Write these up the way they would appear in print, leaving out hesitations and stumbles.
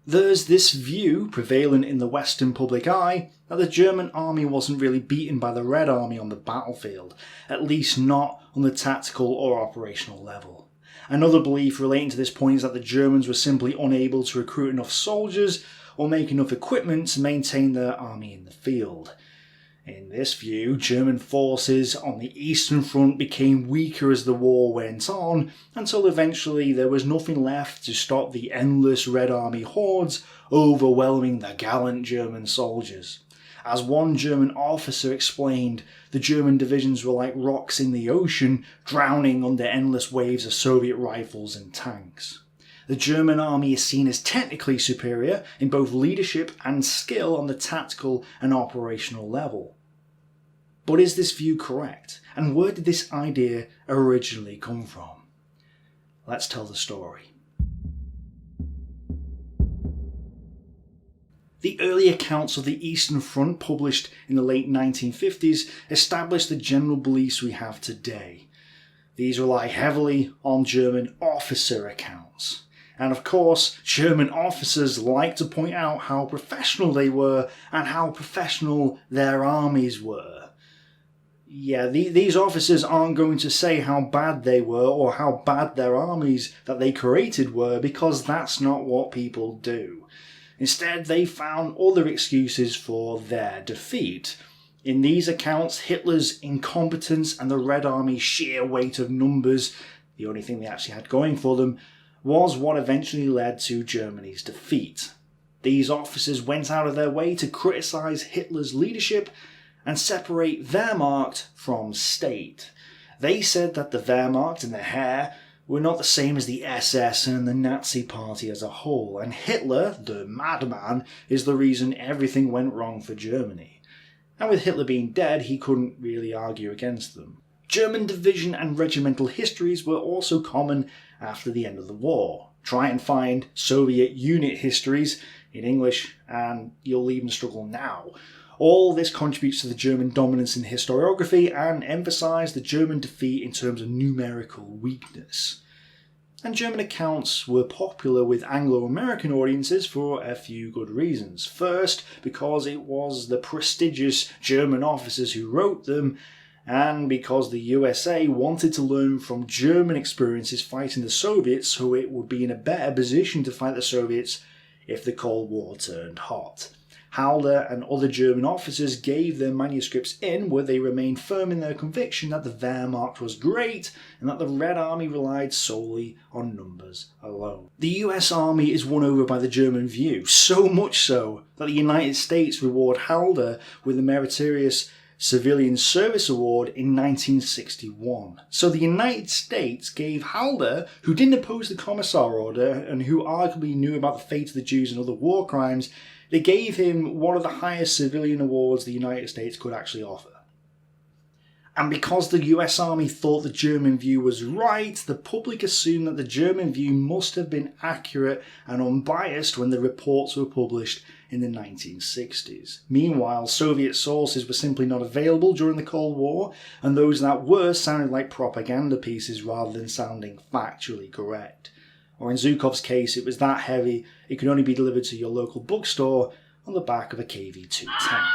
There's this view, prevalent in the Western public eye, that the German army wasn't really beaten by the Red Army on the battlefield, at least not on the tactical or operational level. Another belief relating to this point is that the Germans were simply unable to recruit enough soldiers or make enough equipment to maintain their army in the field. In this view, German forces on the Eastern Front became weaker as the war went on, until eventually there was nothing left to stop the endless Red Army hordes overwhelming the gallant German soldiers. As one German officer explained, the German divisions were like rocks in the ocean, drowning under endless waves of Soviet rifles and tanks. The German army is seen as technically superior in both leadership and skill on the tactical and operational level. But is this view correct? And where did this idea originally come from? Let's tell the story. The early accounts of the Eastern Front, published in the late 1950s, established the general beliefs we have today. These rely heavily on German officer accounts. And of course, German officers like to point out how professional they were and how professional their armies were. Yeah, these officers aren't going to say how bad they were or how bad their armies that they created were, because that's not what people do. Instead, they found other excuses for their defeat. In these accounts, Hitler's incompetence and the Red Army's sheer weight of numbers, the only thing they actually had going for them, was what eventually led to Germany's defeat. These officers went out of their way to criticise Hitler's leadership and separate Wehrmacht from state. They said that the Wehrmacht and the Heer were not the same as the SS and the Nazi Party as a whole, and Hitler, the madman, is the reason everything went wrong for Germany. And with Hitler being dead, he couldn't really argue against them. German division and regimental histories were also common after the end of the war. Try and find Soviet unit histories in English and you'll even struggle now. All this contributes to the German dominance in historiography and emphasise the German defeat in terms of numerical weakness. And German accounts were popular with Anglo-American audiences for a few good reasons. First, because it was the prestigious German officers who wrote them, and because the USA wanted to learn from German experiences fighting the Soviets, so it would be in a better position to fight the Soviets if the Cold War turned hot. Halder and other German officers gave their manuscripts in where they remained firm in their conviction that the Wehrmacht was great and that the Red Army relied solely on numbers alone. The US Army is won over by the German view, so much so that the United States reward Halder with a meritorious Civilian Service Award in 1961. So the United States gave Halder, who didn't oppose the Commissar Order and who arguably knew about the fate of the Jews and other war crimes, they gave him one of the highest civilian awards the United States could actually offer. And because the US Army thought the German view was right, the public assumed that the German view must have been accurate and unbiased when the reports were published in the 1960s. Meanwhile, Soviet sources were simply not available during the Cold War, and those that were sounded like propaganda pieces rather than sounding factually correct. Or in Zhukov's case, it was that heavy it could only be delivered to your local bookstore on the back of a KV-2 tank.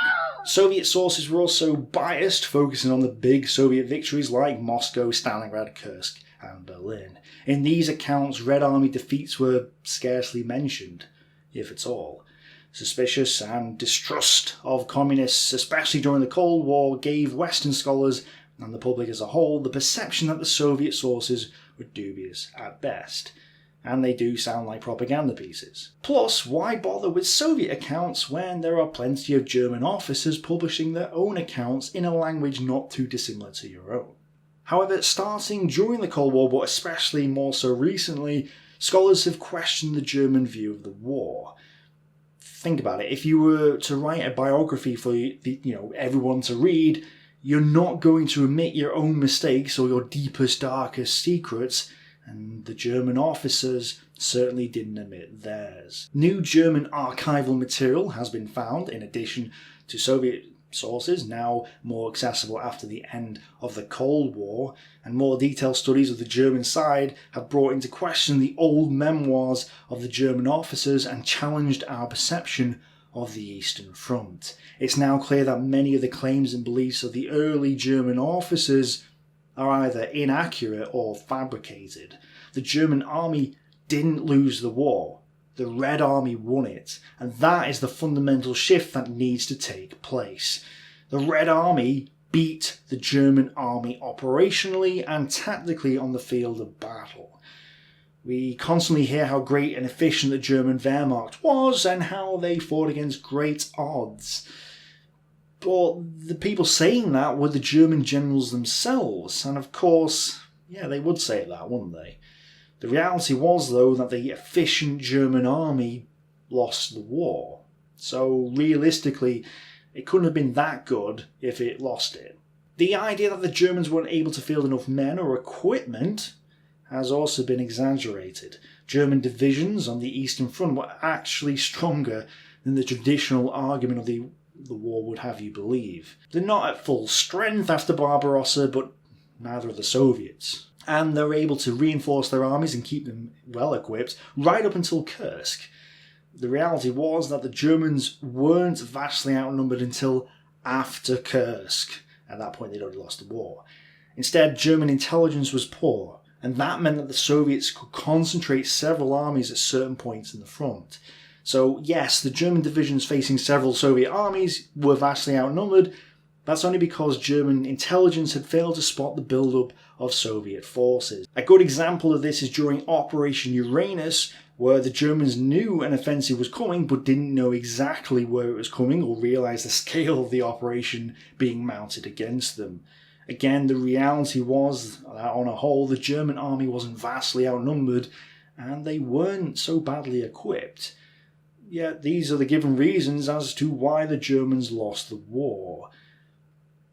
Soviet sources were also biased, focusing on the big Soviet victories like Moscow, Stalingrad, Kursk and Berlin. In these accounts, Red Army defeats were scarcely mentioned, if at all. Suspicious and distrust of communists, especially during the Cold War, gave Western scholars and the public as a whole the perception that the Soviet sources were dubious at best. And they do sound like propaganda pieces. Plus, why bother with Soviet accounts when there are plenty of German officers publishing their own accounts in a language not too dissimilar to your own? However, starting during the Cold War, but especially more so recently, scholars have questioned the German view of the war. Think about it, if you were to write a biography for everyone to read, you're not going to admit your own mistakes or your deepest, darkest secrets, and the German officers certainly didn't admit theirs. New German archival material has been found, in addition to Soviet sources, now more accessible after the end of the Cold War, and more detailed studies of the German side have brought into question the old memoirs of the German officers and challenged our perception of the Eastern Front. It's now clear that many of the claims and beliefs of the early German officers are either inaccurate or fabricated. The German army didn't lose the war. The Red Army won it, and that is the fundamental shift that needs to take place. The Red Army beat the German army operationally and tactically on the field of battle. We constantly hear how great and efficient the German Wehrmacht was and how they fought against great odds. But the people saying that were the German generals themselves, and of course, yeah, they would say that, wouldn't they? The reality was, though, that the efficient German army lost the war. So realistically, it couldn't have been that good if it lost it. The idea that the Germans weren't able to field enough men or equipment has also been exaggerated. German divisions on the Eastern Front were actually stronger than the traditional argument of the war would have you believe. They're not at full strength after Barbarossa, but neither are the Soviets. And they're able to reinforce their armies and keep them well equipped right up until Kursk. The reality was that the Germans weren't vastly outnumbered until after Kursk. At that point, they'd already lost the war. Instead, German intelligence was poor, and that meant that the Soviets could concentrate several armies at certain points in the front. So yes, the German divisions facing several Soviet armies were vastly outnumbered. That's only because German intelligence had failed to spot the build-up of Soviet forces. A good example of this is during Operation Uranus, where the Germans knew an offensive was coming but didn't know exactly where it was coming or realise the scale of the operation being mounted against them. Again, the reality was that on a whole the German army wasn't vastly outnumbered and they weren't so badly equipped. Yet these are the given reasons as to why the Germans lost the war.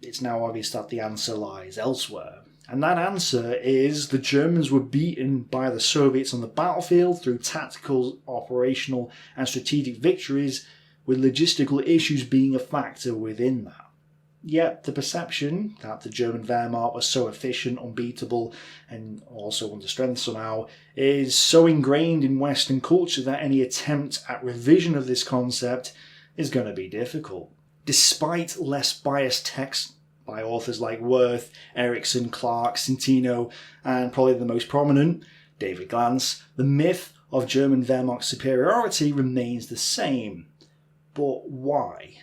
It's now obvious that the answer lies elsewhere. And that answer is the Germans were beaten by the Soviets on the battlefield through tactical, operational and strategic victories, with logistical issues being a factor within that. Yet the perception that the German Wehrmacht was so efficient, unbeatable and also under strength somehow is so ingrained in Western culture that any attempt at revision of this concept is going to be difficult. Despite less biased text by authors like Wirth, Erickson, Clark, Centino, and probably the most prominent, David Glantz, the myth of German Wehrmacht superiority remains the same. But why?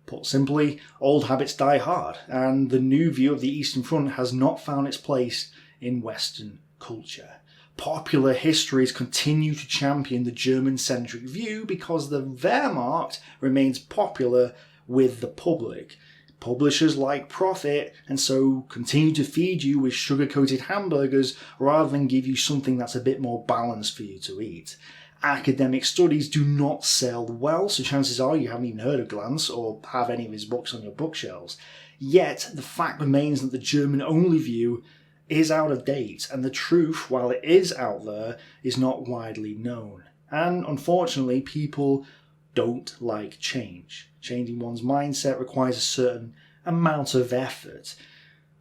Put simply, old habits die hard, and the new view of the Eastern Front has not found its place in Western culture. Popular histories continue to champion the German-centric view because the Wehrmacht remains popular with the public. Publishers like profit and so continue to feed you with sugar-coated hamburgers rather than give you something that's a bit more balanced for you to eat. Academic studies do not sell well, so chances are you haven't even heard of Glantz or have any of his books on your bookshelves. Yet the fact remains that the German-only view is out of date, and the truth, while it is out there, is not widely known. And unfortunately, people don't like change. Changing one's mindset requires a certain amount of effort.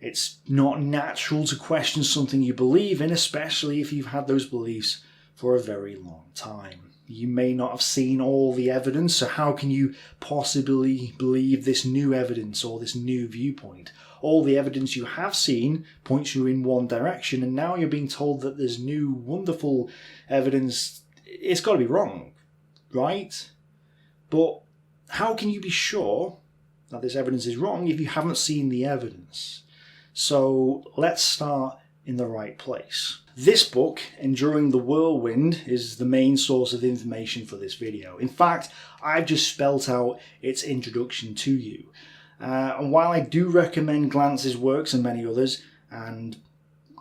It's not natural to question something you believe in, especially if you've had those beliefs for a very long time. You may not have seen all the evidence, so how can you possibly believe this new evidence or this new viewpoint? All the evidence you have seen points you in one direction, and now you're being told that there's new, wonderful evidence. It's got to be wrong, right? But how can you be sure that this evidence is wrong if you haven't seen the evidence? So let's start in the right place. This book, Enduring the Whirlwind, is the main source of information for this video. In fact, I've just spelt out its introduction to you. And while I do recommend Glantz's works and many others, and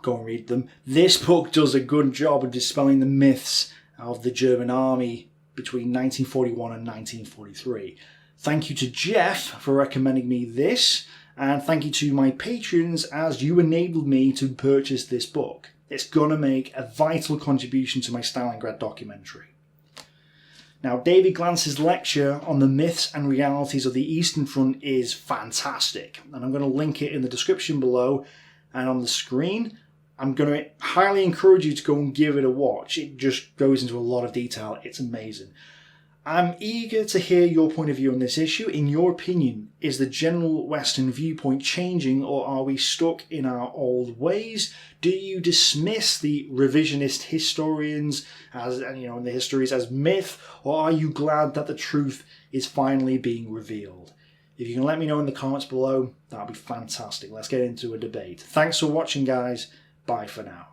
go and read them, this book does a good job of dispelling the myths of the German army between 1941 and 1943. Thank you to Jeff for recommending me this, and thank you to my patrons as you enabled me to purchase this book. It's going to make a vital contribution to my Stalingrad documentary. Now, David Glance's lecture on the myths and realities of the Eastern Front is fantastic, and I'm going to link it in the description below and on the screen. I'm going to highly encourage you to go and give it a watch. It just goes into a lot of detail. It's amazing. I'm eager to hear your point of view on this issue. In your opinion, is the general Western viewpoint changing, or are we stuck in our old ways? Do you dismiss the revisionist historians as, and the histories as myth, or are you glad that the truth is finally being revealed? If you can let me know in the comments below, that'd be fantastic. Let's get into a debate. Thanks for watching, guys. Bye for now.